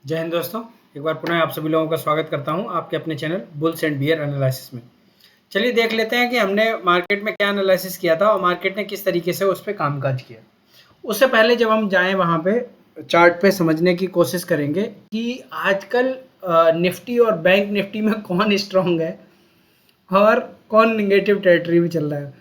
जय हिंद दोस्तों। एक बार पुनः आप सभी लोगों का स्वागत करता हूं आपके अपने channel bulls and bear analysis में। चलिए देख लेते हैं कि हमने मार्केट में क्या एनालिसिस किया था और मार्केट ने किस तरीके से उस पर कामकाज किया। उससे पहले जब हम जाएं वहां पे चार्ट पे समझने की कोशिश करेंगे कि आजकल निफ्टी और बैंक निफ्टी में कौन स्ट्रांग है और कौन निगेटिव टेरिटरी में चल रहा है।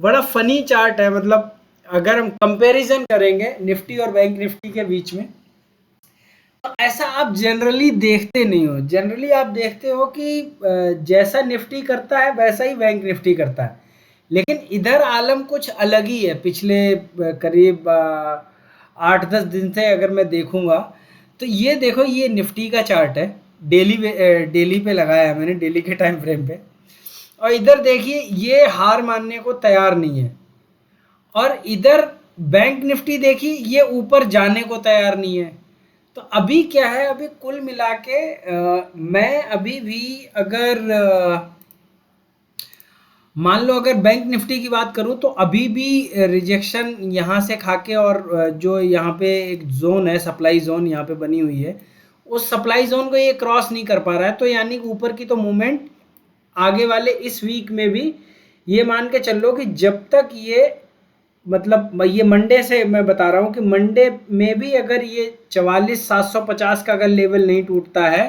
बड़ा फनी चार्ट है, मतलब अगर हम कंपैरिजन करेंगे निफ्टी और बैंक निफ्टी के बीच में, तो ऐसा आप जनरली देखते नहीं हो। जनरली आप देखते हो कि जैसा निफ्टी करता है वैसा ही बैंक निफ्टी करता है, लेकिन इधर आलम कुछ अलग ही है। पिछले करीब 8-10 दिन से अगर मैं देखूंगा तो ये देखो, ये निफ्टी का चार्ट है। डेली पे लगाया है मैंने, डेली के टाइम फ्रेम पे। और इधर देखिए, ये हार मानने को तैयार नहीं है। और इधर बैंक निफ्टी देखिए, ये ऊपर जाने को तैयार नहीं है। तो अभी क्या है, अभी कुल मिला के मैं अभी भी अगर मान लो अगर बैंक निफ्टी की बात करूं तो अभी भी रिजेक्शन यहाँ से खाके, और जो यहाँ पे एक जोन है, सप्लाई जोन यहाँ पे बनी हुई है, उस सप्लाई जोन को ये क्रॉस नहीं कर पा रहा है। तो यानी कि ऊपर की तो मूवमेंट आगे वाले इस वीक में भी, ये मान के चल लो कि जब तक ये, मतलब ये मंडे से मैं बता रहा हूँ कि मंडे में भी अगर ये 44,750 का अगर लेवल नहीं टूटता है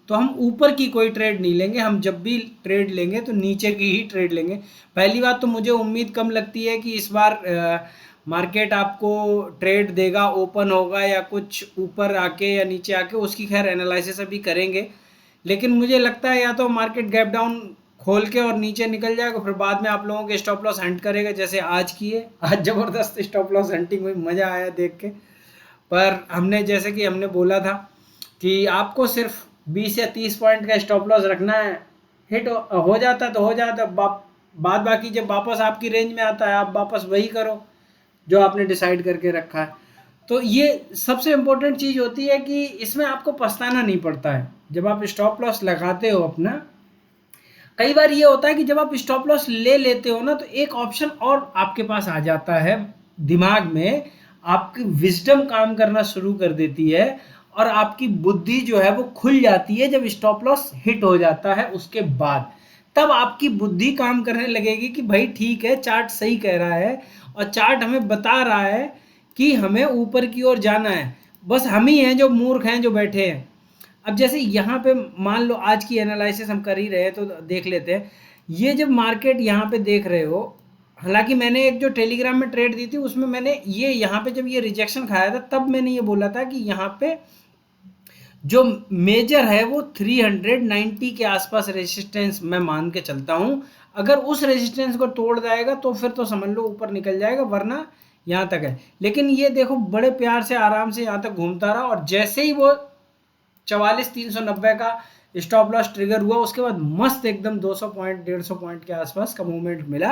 तो हम ऊपर की कोई ट्रेड नहीं लेंगे। हम जब भी ट्रेड लेंगे तो नीचे की ही ट्रेड लेंगे। पहली बात तो मुझे उम्मीद कम लगती है कि इस बार मार्केट आपको ट्रेड देगा, ओपन होगा या कुछ ऊपर आके या नीचे आके, उसकी खैर एनालिसिस अभी करेंगे। लेकिन मुझे लगता है या तो मार्केट गैप डाउन खोल के और नीचे निकल जाएगा, फिर बाद में आप लोगों के स्टॉप लॉस हंट करेगा, जैसे आज की है। आज जबरदस्त स्टॉप लॉस हंटिंग हुई, मजा आया देख के। पर हमने, जैसे कि हमने बोला था कि आपको सिर्फ 20 या 30 पॉइंट का स्टॉप लॉस रखना है। हिट हो जाता तो हो जाता, बाद बाकी जब वापस आपकी रेंज में आता है आप वापस वही करो जो आपने डिसाइड करके रखा है। तो ये सबसे इम्पोर्टेंट चीज़ होती है कि इसमें आपको पछताना नहीं पड़ता है जब आप स्टॉप लॉस लगाते हो अपना। कई बार ये होता है कि जब आप स्टॉप लॉस ले लेते हो ना, तो एक ऑप्शन और आपके पास आ जाता है दिमाग में। आपकी विजडम काम करना शुरू कर देती है और आपकी बुद्धि जो है वो खुल जाती है जब स्टॉप लॉस हिट हो जाता है। उसके बाद तब आपकी बुद्धि काम करने लगेगी कि भाई ठीक है, चार्ट सही कह रहा है और चार्ट हमें बता रहा है कि हमें ऊपर की ओर जाना है। बस हम ही हैं जो मूर्ख हैं, जो बैठे हैं। अब जैसे यहाँ पे मान लो आज की एनालिसिस हम कर ही रहे हैं तो देख लेते हैं। ये जब मार्केट यहाँ पे देख रहे हो, हालांकि मैंने एक जो टेलीग्राम में ट्रेड दी थी उसमें मैंने ये यहाँ पे जब ये रिजेक्शन खाया था तब मैंने ये बोला था कि यहाँ पे जो मेजर है वो 390 के आसपास रेजिस्टेंस मैं मान के चलता हूँ। अगर उस रेजिस्टेंस को तोड़ जाएगा तो फिर तो समझ लो ऊपर निकल जाएगा, वरना यहाँ तक है। लेकिन ये देखो, बड़े प्यार से आराम से यहाँ तक घूमता रहा और जैसे ही वो 44,390 का स्टॉप लॉस ट्रिगर हुआ, उसके बाद मस्त एकदम 200 पॉइंट 150 पॉइंट के आसपास का मूवमेंट मिला।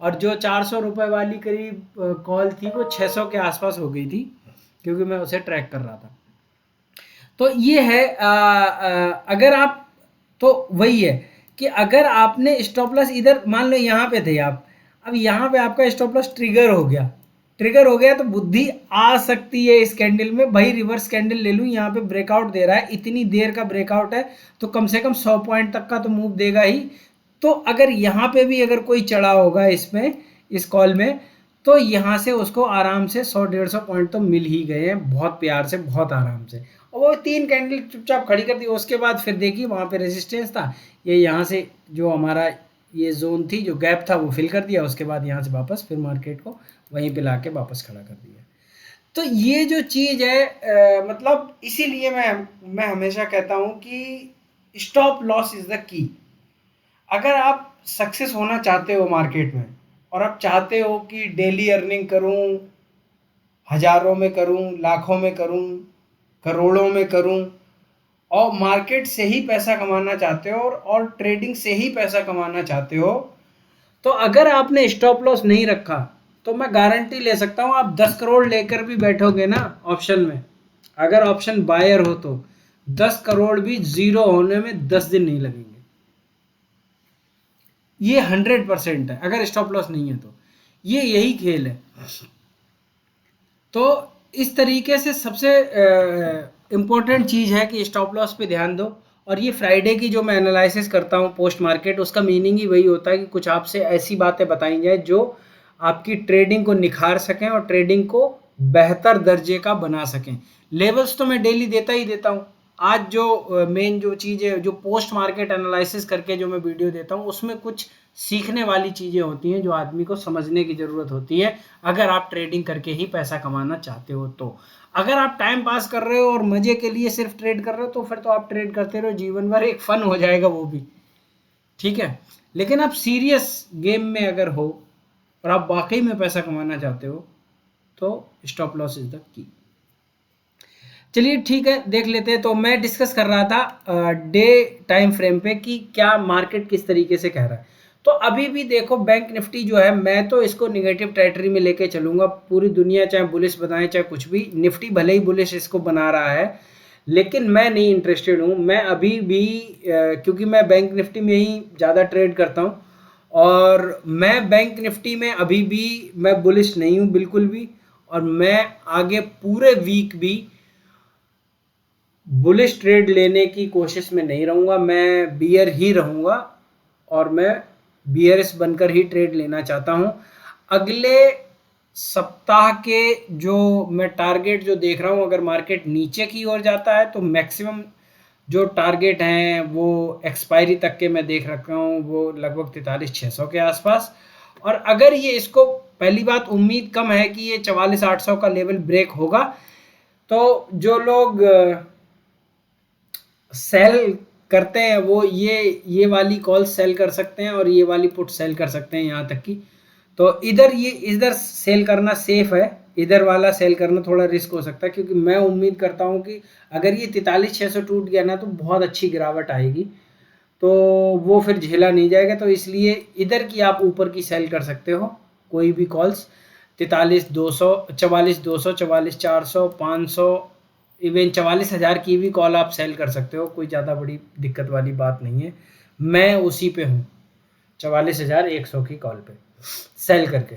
और जो 400 रुपए वाली करीब कॉल थी वो 600 के आसपास हो गई थी, क्योंकि मैं उसे ट्रैक कर रहा था। तो ये है अगर आप, तो वही है कि अगर आपने स्टॉप लॉस इधर मान लो यहाँ पे थे आप, अब यहाँ पे आपका स्टॉप लॉस ट्रिगर हो गया तो बुद्धि आ सकती है इस कैंडल में, भाई रिवर्स कैंडल ले लूँ। यहाँ पे ब्रेकआउट दे रहा है, इतनी देर का ब्रेकआउट है तो कम से कम 100 पॉइंट तक का तो मूव देगा ही। तो अगर यहाँ पे भी अगर कोई चढ़ा होगा इसमें, इस कॉल में, तो यहाँ से उसको आराम से 100-150 पॉइंट तो मिल ही गए हैं, बहुत प्यार से, बहुत आराम से। और वो 3 कैंडल चुपचाप खड़ी कर दी। उसके बाद फिर देखिए वहाँ पे रेजिस्टेंस था, ये यहाँ से जो हमारा ये जोन थी, जो गैप था, वो फिल कर दिया। उसके बाद यहाँ से वापस फिर मार्केट को वहीं पे लाके वापस खड़ा कर दिया। तो ये जो चीज़ है, मतलब इसीलिए मैं हमेशा कहता हूँ कि stop loss is the key. अगर आप सक्सेस होना चाहते हो मार्केट में और आप चाहते हो कि डेली अर्निंग करूं, हजारों में करूं, लाखों में करूं, करोड़ों में करूं, और मार्केट से ही पैसा कमाना चाहते हो और ट्रेडिंग से ही पैसा कमाना चाहते हो, तो अगर आपने स्टॉप लॉस नहीं रखा तो मैं गारंटी ले सकता हूं आप 10 करोड़ लेकर भी बैठोगे ना ऑप्शन में, अगर ऑप्शन बायर हो तो 10 करोड़ भी जीरो होने में 10 दिन नहीं लगेंगे। ये 100% है अगर स्टॉप लॉस नहीं है तो। ये यही खेल है। तो इस तरीके से सबसे इम्पोर्टेंट चीज़ है कि स्टॉप लॉस पे ध्यान दो। और ये फ्राइडे की जो मैं एनालिसिस करता हूँ पोस्ट मार्केट, उसका मीनिंग ही वही होता है कि कुछ आपसे ऐसी बातें बताई जाए जो आपकी ट्रेडिंग को निखार सकें और ट्रेडिंग को बेहतर दर्जे का बना सकें। लेवल्स तो मैं डेली देता ही देता हूँ। आज जो मेन जो चीज़ है, जो पोस्ट मार्केट एनालिसिस करके जो मैं वीडियो देता हूँ, उसमें कुछ सीखने वाली चीज़ें होती हैं जो आदमी को समझने की ज़रूरत होती है, अगर आप ट्रेडिंग करके ही पैसा कमाना चाहते हो तो। अगर आप टाइम पास कर रहे हो और मजे के लिए सिर्फ ट्रेड कर रहे हो, तो फिर तो आप ट्रेड करते रहो, जीवन भर एक फन हो जाएगा वो भी, ठीक है। लेकिन आप सीरियस गेम में अगर हो और आप वाकई में पैसा कमाना चाहते हो, तो stop loss is the key. चलिए ठीक है, देख लेते हैं। तो मैं डिस्कस कर रहा था डे टाइम फ्रेम पे कि क्या मार्केट किस तरीके से कह रहा है। तो अभी भी देखो बैंक निफ्टी जो है, मैं तो इसको निगेटिव टेरिटरी में लेके चलूंगा। पूरी दुनिया चाहे बुलिश बनाए चाहे कुछ भी, निफ्टी भले ही बुलिश इसको बना रहा है, लेकिन मैं नहीं इंटरेस्टेड हूँ। मैं अभी भी क्योंकि मैं बैंक निफ्टी में ही ज़्यादा ट्रेड करता हूँ, और मैं बैंक निफ्टी में अभी भी मैं बुलिश नहीं हूँ बिल्कुल भी। और मैं आगे पूरे वीक भी बुलिश ट्रेड लेने की कोशिश में नहीं रहूँगा, मैं बियर ही रहूँगा, और मैं बियरिश बनकर ही ट्रेड लेना चाहता हूँ। अगले सप्ताह के जो मैं टारगेट जो देख रहा हूँ, अगर मार्केट नीचे की ओर जाता है तो मैक्सिमम जो टारगेट हैं वो एक्सपायरी तक के मैं देख रखा हूँ, वो लगभग 43,600 के आसपास। और अगर ये इसको, पहली बात उम्मीद कम है कि ये 44,800 का लेवल ब्रेक होगा, तो जो लोग सेल करते हैं वो ये वाली कॉल सेल कर सकते हैं और ये वाली पुट सेल कर सकते हैं, यहाँ तक की। तो इधर सेल करना सेफ है, इधर वाला सेल करना थोड़ा रिस्क हो सकता है, क्योंकि मैं उम्मीद करता हूँ कि अगर ये 43,600 टूट गया ना, तो बहुत अच्छी गिरावट आएगी, तो वो फिर झेला नहीं जाएगा। तो इसलिए इधर की आप ऊपर की सेल कर सकते हो कोई भी कॉल्स, 43,200, 44,200, 44,400, 500, इवन 44,000 की भी कॉल आप सेल कर सकते हो, कोई ज़्यादा बड़ी दिक्कत वाली बात नहीं है। मैं उसी पे हूँ, 44,100 की कॉल पे सेल करके।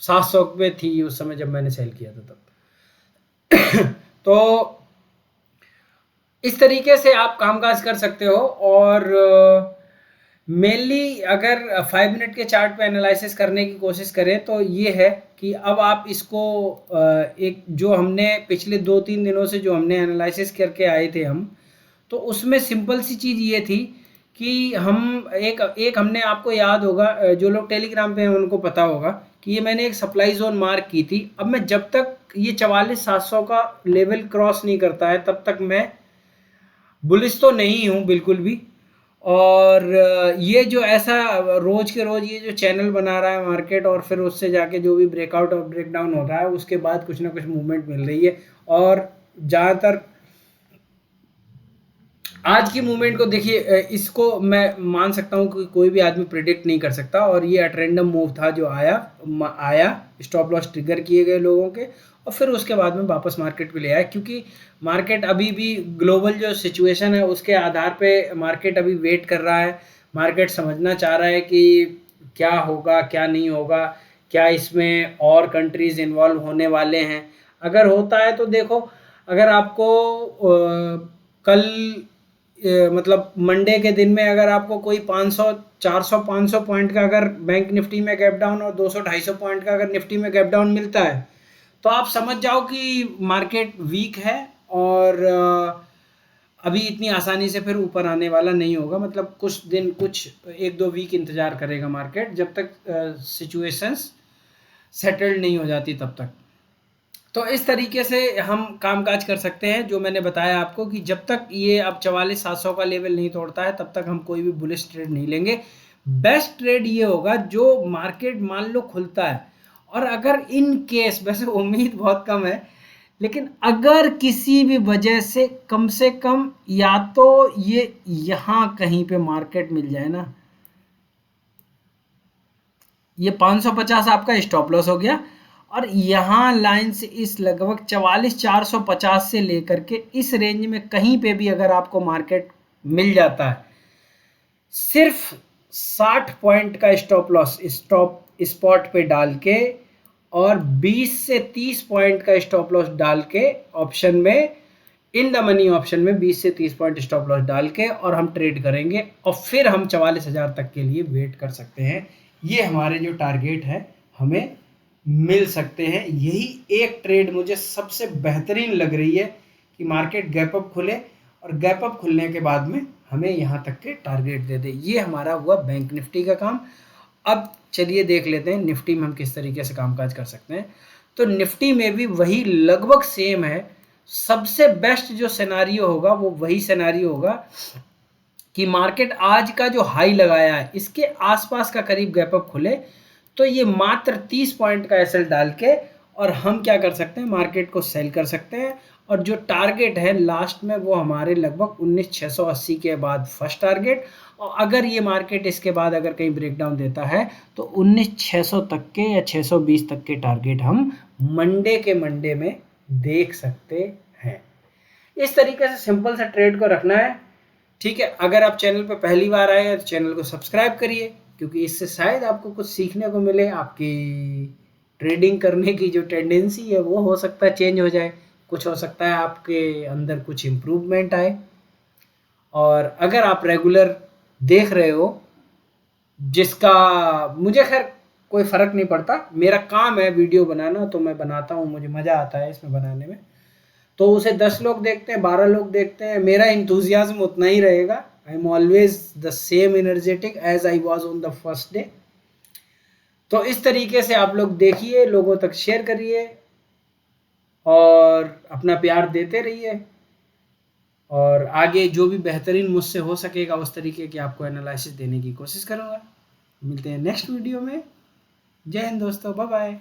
700 पे थी उस समय जब मैंने सेल किया था तब। तो इस तरीके से आप कामकाज कर सकते हो। और मेनली अगर 5 मिनट के चार्ट पे एनालिसिस करने की कोशिश करें, तो ये है कि अब आप इसको एक जो हमने पिछले 2-3 दिनों से जो हमने एनालिसिस करके आए थे हम, तो उसमें सिंपल सी चीज़ ये थी कि हम एक हमने, आपको याद होगा, जो लोग टेलीग्राम पे हैं उनको पता होगा कि ये मैंने एक सप्लाई जोन मार्क की थी। अब मैं जब तक ये 44,700 का लेवल क्रॉस नहीं करता है, तब तक मैं बुलिश तो नहीं हूँ बिल्कुल भी। और ये जो ऐसा रोज के रोज ये जो चैनल बना रहा है मार्केट, और फिर उससे जाके जो भी ब्रेकआउट और ब्रेकडाउन हो रहा है, उसके बाद कुछ ना कुछ मूवमेंट मिल रही है। और ज़्यादातर आज की मूवमेंट को देखिए, इसको मैं मान सकता हूँ कि कोई भी आदमी प्रिडिक्ट नहीं कर सकता, और ये अट्रेंडम मूव था जो आया स्टॉप लॉस ट्रिगर किए गए लोगों के, और फिर उसके बाद में वापस मार्केट को ले आया। क्योंकि मार्केट अभी भी ग्लोबल जो सिचुएशन है उसके आधार पे मार्केट अभी वेट कर रहा है। मार्केट समझना चाह रहा है कि क्या होगा क्या नहीं होगा, क्या इसमें और कंट्रीज इन्वॉल्व होने वाले हैं। अगर होता है तो देखो, अगर आपको कल मतलब मंडे के दिन में अगर आपको कोई 500 400 500 पॉइंट का अगर बैंक निफ्टी में गैप डाउन और 200-250 पॉइंट का अगर निफ्टी में गैप डाउन मिलता है, तो आप समझ जाओ कि मार्केट वीक है, और अभी इतनी आसानी से फिर ऊपर आने वाला नहीं होगा। मतलब कुछ दिन, कुछ 1-2 वीक इंतजार करेगा मार्केट, जब तक सिचुएशंस सेटल्ड नहीं हो जाती तब तक। तो इस तरीके से हम कामकाज कर सकते हैं, जो मैंने बताया आपको कि जब तक ये अब 44,700 का लेवल नहीं तोड़ता है, तब तक हम कोई भी बुलिश ट्रेड नहीं लेंगे। बेस्ट ट्रेड ये होगा जो मार्केट मान लो खुलता है, और अगर इन केस, वैसे उम्मीद बहुत कम है, लेकिन अगर किसी भी वजह से कम या तो ये यहाँ कहीं पे मार्केट मिल जाए ना, ये 550 आपका स्टॉप लॉस हो गया, और यहाँ लाइन से इस लगभग 44,450 से लेकर के इस रेंज में कहीं पे भी अगर आपको मार्केट मिल जाता है, सिर्फ 60 पॉइंट का स्टॉप लॉस स्पॉट पे डाल के, और 20 से 30 पॉइंट का स्टॉप लॉस डाल के ऑप्शन में इन द मनी ऑप्शन में 20 से 30 पॉइंट स्टॉप लॉस डाल के और हम ट्रेड करेंगे और फिर हम 44,000 तक के लिए वेट कर सकते हैं। ये हमारे जो टारगेट है हमें मिल सकते हैं। यही एक ट्रेड मुझे सबसे बेहतरीन लग रही है कि मार्केट गैप अप खुले और गैप अप खुलने के बाद में हमें यहाँ तक के टारगेट दे दे। ये हमारा हुआ बैंक निफ्टी का काम। अब चलिए देख लेते हैं निफ्टी में हम किस तरीके से कामकाज कर सकते हैं। तो निफ्टी में भी वही लगभग सेम है। सबसे बेस्ट जो सिनेरियो होगा वो वही सिनेरियो होगा कि मार्केट आज का जो हाई लगाया है इसके आसपास का करीब गैप अप खुले, तो ये मात्र 30 पॉइंट का एसएल डाल के और हम क्या कर सकते हैं, मार्केट को सेल कर सकते हैं। और जो टारगेट है लास्ट में वो हमारे लगभग 19,680 के बाद फर्स्ट टारगेट, और अगर ये मार्केट इसके बाद अगर कहीं ब्रेकडाउन देता है तो 19,600 तक के या 620 तक के टारगेट हम मंडे में देख सकते हैं। इस तरीके से सिंपल सा ट्रेड को रखना है। ठीक है, अगर आप चैनल पर पहली बार आए हैं तो चैनल को सब्सक्राइब करिए, क्योंकि इससे शायद आपको कुछ सीखने को मिले। आपकी ट्रेडिंग करने की जो टेंडेंसी है वो हो सकता है चेंज हो जाए, कुछ हो सकता है आपके अंदर कुछ इम्प्रूवमेंट आए। और अगर आप रेगुलर देख रहे हो, जिसका मुझे खैर कोई फ़र्क नहीं पड़ता, मेरा काम है वीडियो बनाना, तो मैं बनाता हूँ, मुझे मज़ा आता है इसमें बनाने में। तो उसे 10 लोग देखते हैं, 12 लोग देखते हैं, मेरा इंथुजियाज्म उतना ही रहेगा। I am always the same energetic as I was on the first day. तो इस तरीके से आप लोग देखिए, लोगों तक शेयर करिए और अपना प्यार देते रहिए, और आगे जो भी बेहतरीन मुझसे हो सकेगा उस तरीके की आपको एनालिसिस देने की कोशिश करूँगा। मिलते हैं नेक्स्ट वीडियो में। जय हिंद दोस्तों, बाय बाय।